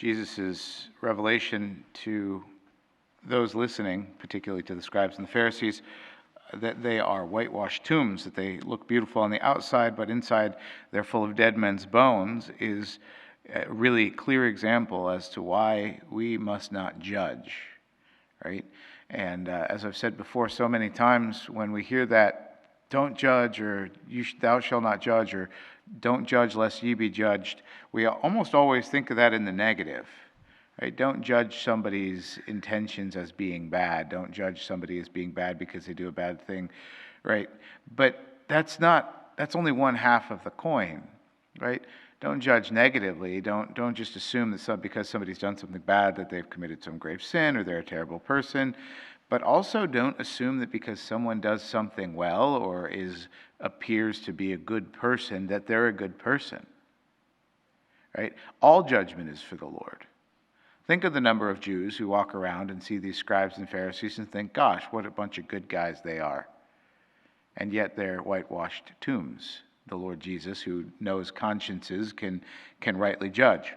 Jesus' revelation to those listening, particularly to the scribes and the Pharisees, that they are whitewashed tombs, that they look beautiful on the outside, but inside they're full of dead men's bones, is a really clear example as to why we must not judge, right? And as I've said before so many times, when we hear that, don't judge, or thou shalt not judge, or don't judge lest ye be judged, we almost always think of that in the negative. Right? Don't judge somebody's intentions as being bad. Don't judge somebody as being bad because they do a bad thing, right? But that's only one half of the coin, right? Don't judge negatively. Don't just assume that because somebody's done something bad that they've committed some grave sin or they're a terrible person. But also don't assume that because someone does something well or appears to be a good person that they're a good person, right? All judgment is for the Lord. Think of the number of Jews who walk around and see these scribes and Pharisees and think, gosh, what a bunch of good guys they are. And yet they're whitewashed tombs. The Lord Jesus, who knows consciences, can rightly judge.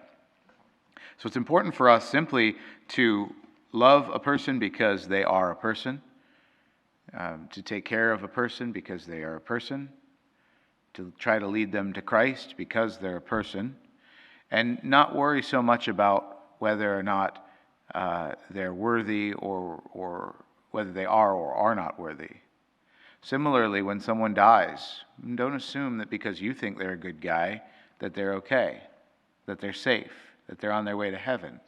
So it's important for us simply to love a person because they are a person, to take care of a person because they are a person, to try to lead them to Christ because they're a person, and not worry so much about whether or not they're worthy or whether they are or are not worthy. Similarly, when someone dies, don't assume that because you think they're a good guy that they're okay, that they're safe, that they're on their way to heaven,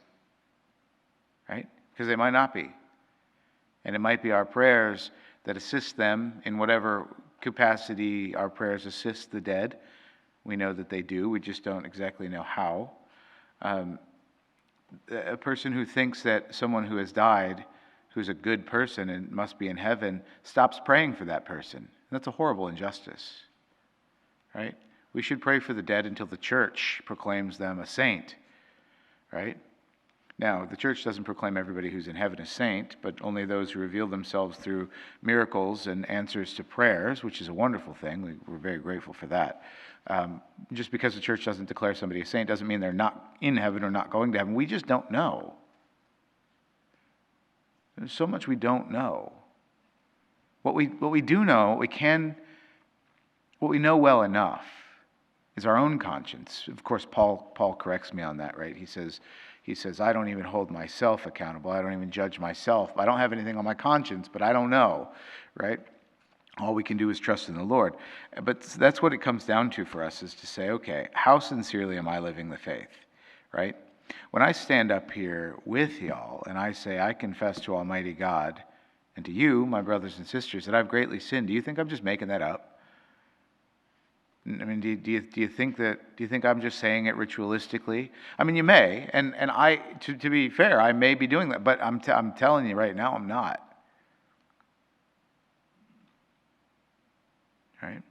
right? Because they might not be. And it might be our prayers that assist them in whatever capacity our prayers assist the dead. We know that they do, we just don't exactly know how. A person who thinks that someone who has died, who's a good person and must be in heaven, stops praying for that person. That's a horrible injustice, right? We should pray for the dead until the church proclaims them a saint, right? Now, the church doesn't proclaim everybody who's in heaven a saint, but only those who reveal themselves through miracles and answers to prayers, which is a wonderful thing. We're very grateful for that. Just because the church doesn't declare somebody a saint doesn't mean they're not in heaven or not going to heaven. We just don't know. There's so much we don't know. What we do know, what we know well enough is our own conscience. Of course, Paul corrects me on that, right? He says, I don't even hold myself accountable. I don't even judge myself. I don't have anything on my conscience, but I don't know, right? All we can do is trust in the Lord. But that's what it comes down to for us, is to say, okay, how sincerely am I living the faith, right? When I stand up here with y'all and I say, I confess to Almighty God and to you, my brothers and sisters, that I've greatly sinned, do you think I'm just making that up? I mean, do you think I'm just saying it ritualistically? I mean, you may, and to be fair, I may be doing that, but I'm telling you right now, I'm not. Right?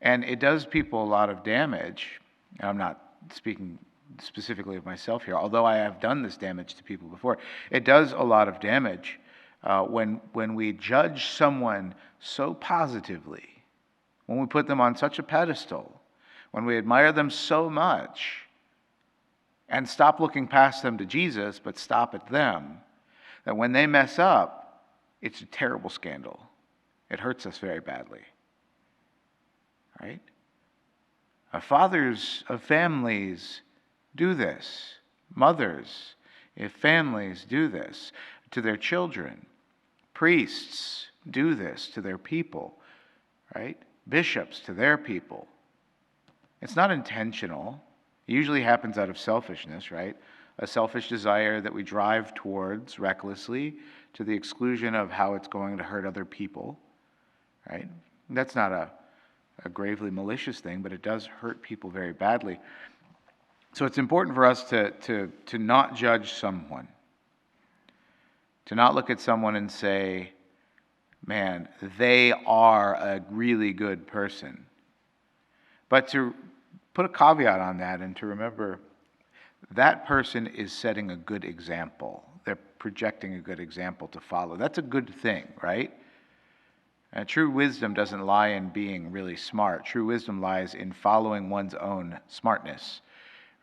And it does people a lot of damage. And I'm not speaking specifically of myself here, although I have done this damage to people before. It does a lot of damage when we judge someone so positively, when we put them on such a pedestal, when we admire them so much, and stop looking past them to Jesus, but stop at them, that when they mess up, it's a terrible scandal. It hurts us very badly, right? Fathers of families do this. Mothers, if families do this to their children. Priests do this to their people, right? Bishops to their people. It's not intentional. It usually happens out of selfishness, right? A selfish desire that we drive towards recklessly to the exclusion of how it's going to hurt other people. Right? That's not a gravely malicious thing, but it does hurt people very badly. So it's important for us to not judge someone, to not look at someone and say, man, they are a really good person. But to put a caveat on that and to remember that person is setting a good example. They're projecting a good example to follow. That's a good thing, right? True wisdom doesn't lie in being really smart. True wisdom lies in following one's own smartness,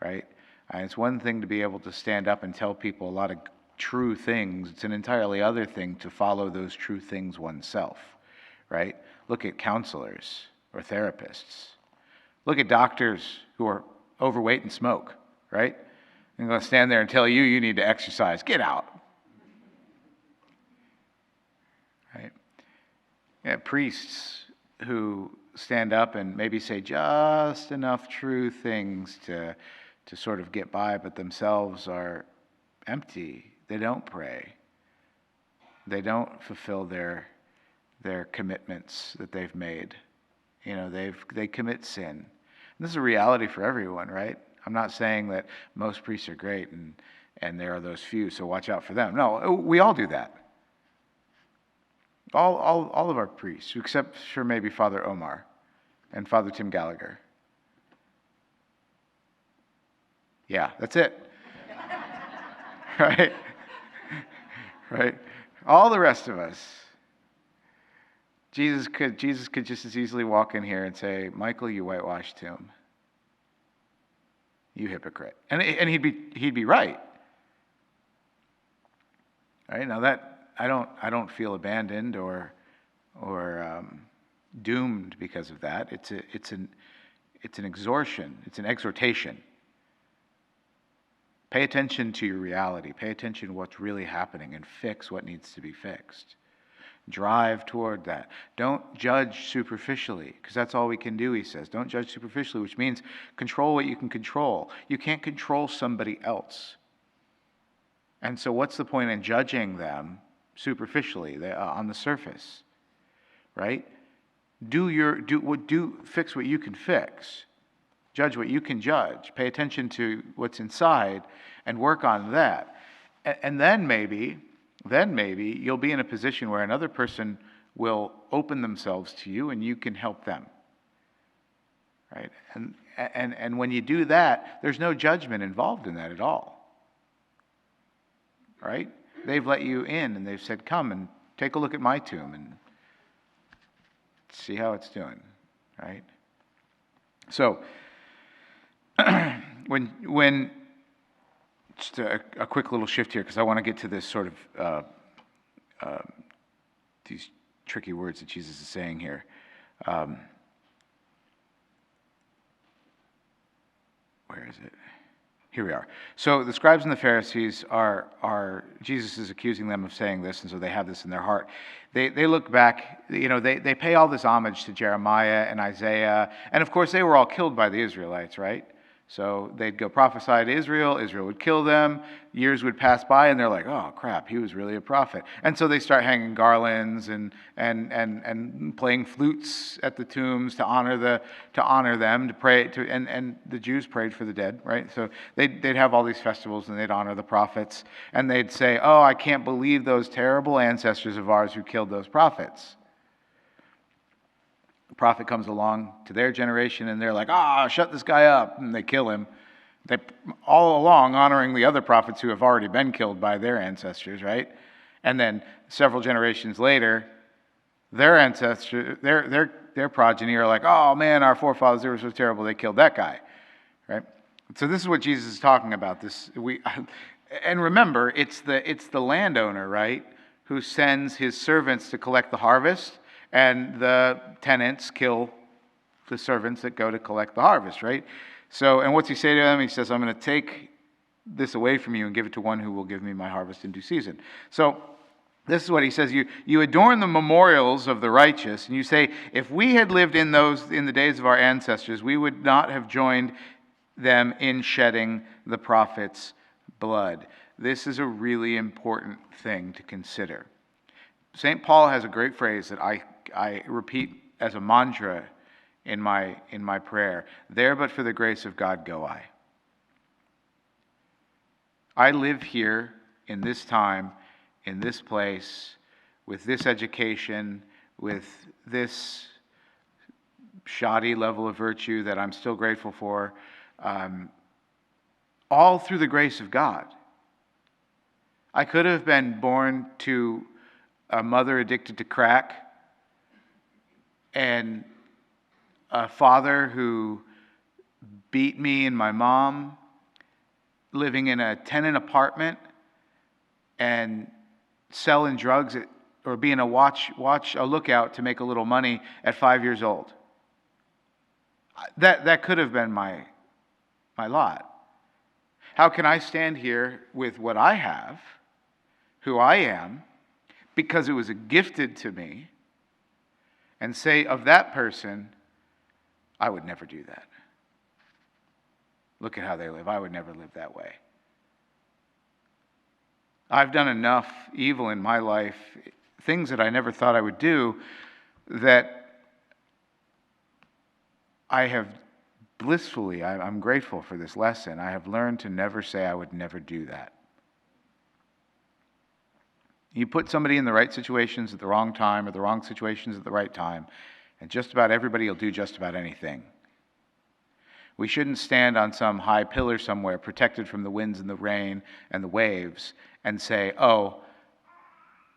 right? And it's one thing to be able to stand up and tell people a lot of true things. It's an entirely other thing to follow those true things oneself, right? Look at counselors or therapists. Look at doctors who are overweight and smoke, right? They're going to stand there and tell you you need to exercise. Get out. Right? Yeah, priests who stand up and maybe say just enough true things to sort of get by, but themselves are empty. They don't pray. They don't fulfill their commitments that they've made. You know, they commit sin. And this is a reality for everyone, right? I'm not saying that most priests are great and there are those few, so watch out for them. No, we all do that. All of our priests, except for maybe Father Omar and Father Tim Gallagher. Yeah, that's it. Right? Right? All the rest of us. Jesus could just as easily walk in here and say, Michael, you whitewashed tomb. You hypocrite. And he'd be right. Right? Now that I don't feel abandoned or doomed because of that. It's an exhortation. It's an exhortation. Pay attention to your reality. Pay attention to what's really happening and fix what needs to be fixed. Drive toward that. Don't judge superficially, because that's all we can do, he says. Don't judge superficially, which means control what you can control. You can't control somebody else. And so what's the point in judging them superficially, on the surface? Right? Fix what you can fix. Judge what you can judge. Pay attention to what's inside and work on that. And then maybe you'll be in a position where another person will open themselves to you and you can help them. Right? And when you do that, there's no judgment involved in that at all. Right? They've let you in and they've said, come and take a look at my tomb and see how it's doing. Right? So, when just a quick little shift here, because I want to get to this sort of these tricky words that Jesus is saying here. Where is it? Here we are. So the scribes and the Pharisees are Jesus is accusing them of saying this, and so they have this in their heart. They look back, they pay all this homage to Jeremiah and Isaiah, and of course they were all killed by the Israelites, right? So they'd go prophesy to Israel would kill them, years would pass by, and they're like, oh crap, he was really a prophet. And so they start hanging garlands and playing flutes at the tombs to honor them, to pray to, and the Jews prayed for the dead, right? So they'd have all these festivals and they'd honor the prophets, and they'd say, oh, I can't believe those terrible ancestors of ours who killed those prophets. The prophet comes along to their generation and they're like, shut this guy up, and they kill him. They all along honoring the other prophets who have already been killed by their ancestors, right? And then several generations later, their ancestors, their progeny are like, oh man, our forefathers, they were so terrible, they killed that guy, right? So this is what Jesus is talking about. And remember, it's the landowner, right, who sends his servants to collect the harvest. And the tenants kill the servants that go to collect the harvest, right? So, and what's he say to them? He says, I'm going to take this away from you and give it to one who will give me my harvest in due season. So, this is what he says. You adorn the memorials of the righteous, and you say, if we had lived in the days of our ancestors, we would not have joined them in shedding the prophets' blood. This is a really important thing to consider. St. Paul has a great phrase that I repeat as a mantra in my prayer. There but for the grace of God go I. I live here in this time, in this place, with this education, with this shoddy level of virtue that I'm still grateful for, all through the grace of God. I could have been born to a mother addicted to crack, and a father who beat me and my mom living in a tenant apartment and selling drugs or being a lookout to make a little money at 5 years old. That could have been my lot. How can I stand here with what I have, who I am, because it was gifted to me, and say of that person, I would never do that. Look at how they live. I would never live that way. I've done enough evil in my life, things that I never thought I would do, that I have blissfully, I'm grateful for this lesson. I have learned to never say I would never do that. You put somebody in the right situations at the wrong time or the wrong situations at the right time, and just about everybody will do just about anything. We shouldn't stand on some high pillar somewhere protected from the winds and the rain and the waves and say, oh,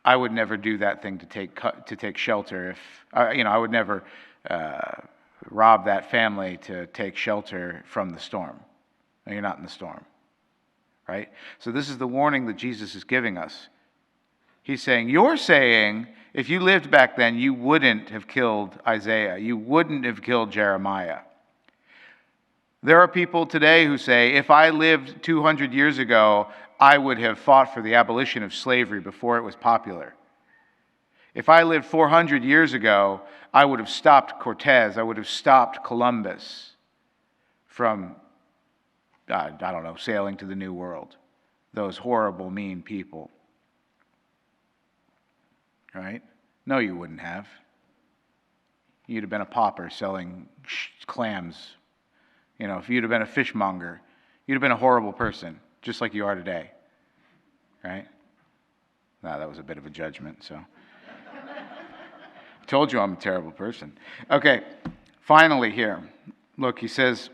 I would never do that thing to take shelter. I would never rob that family to take shelter from the storm. No, you're not in the storm, right? So this is the warning that Jesus is giving us. He's saying, you're saying, if you lived back then, you wouldn't have killed Isaiah. You wouldn't have killed Jeremiah. There are people today who say, if I lived 200 years ago, I would have fought for the abolition of slavery before it was popular. If I lived 400 years ago, I would have stopped Cortez. I would have stopped Columbus from, sailing to the New World. Those horrible, mean people. Right? No, you wouldn't have. You'd have been a pauper selling clams. If you'd have been a fishmonger, you'd have been a horrible person, just like you are today. Right? No, that was a bit of a judgment, so. I told you I'm a terrible person. Okay, finally here. Look, he says,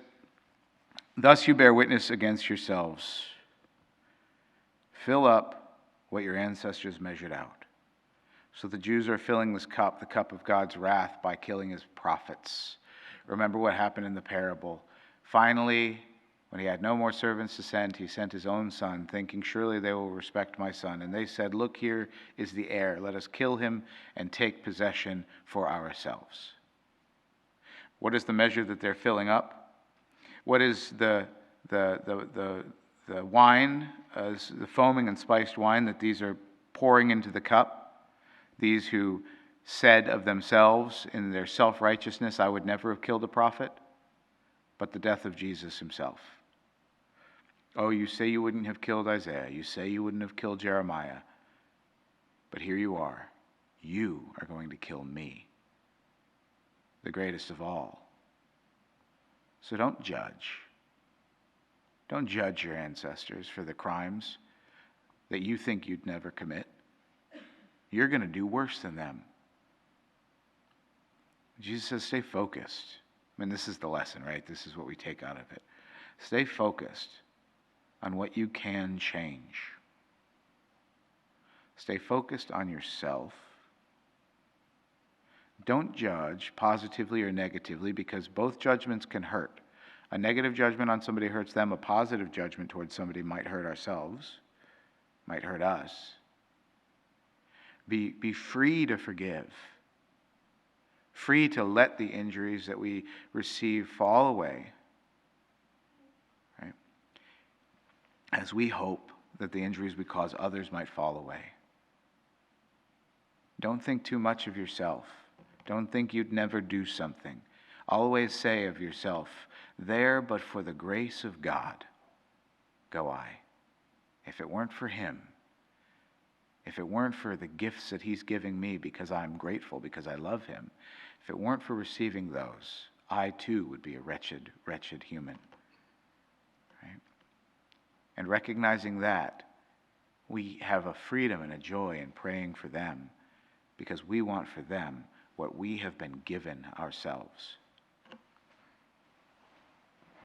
thus you bear witness against yourselves. Fill up what your ancestors measured out. So the Jews are filling this cup, the cup of God's wrath, by killing his prophets. Remember what happened in the parable. Finally, when he had no more servants to send, he sent his own son, thinking, surely they will respect my son. And they said, look, here is the heir. Let us kill him and take possession for ourselves. What is the measure that they're filling up? What is the wine, the foaming and spiced wine that these are pouring into the cup? These who said of themselves in their self-righteousness, I would never have killed a prophet, but the death of Jesus himself. Oh, you say you wouldn't have killed Isaiah. You say you wouldn't have killed Jeremiah. But here you are. You are going to kill me, the greatest of all. So don't judge. Don't judge your ancestors for the crimes that you think you'd never commit. You're going to do worse than them. Jesus says, stay focused. This is the lesson, right? This is what we take out of it. Stay focused on what you can change. Stay focused on yourself. Don't judge positively or negatively, because both judgments can hurt. A negative judgment on somebody hurts them. A positive judgment towards somebody might hurt ourselves, might hurt us. Be free to forgive. Free to let the injuries that we receive fall away. Right? As we hope that the injuries we cause others might fall away. Don't think too much of yourself. Don't think you'd never do something. Always say of yourself, there but for the grace of God go I. If it weren't for him, if it weren't for the gifts that he's giving me because I'm grateful, because I love him, if it weren't for receiving those, I too would be a wretched, wretched human. Right? And recognizing that, we have a freedom and a joy in praying for them, because we want for them what we have been given ourselves.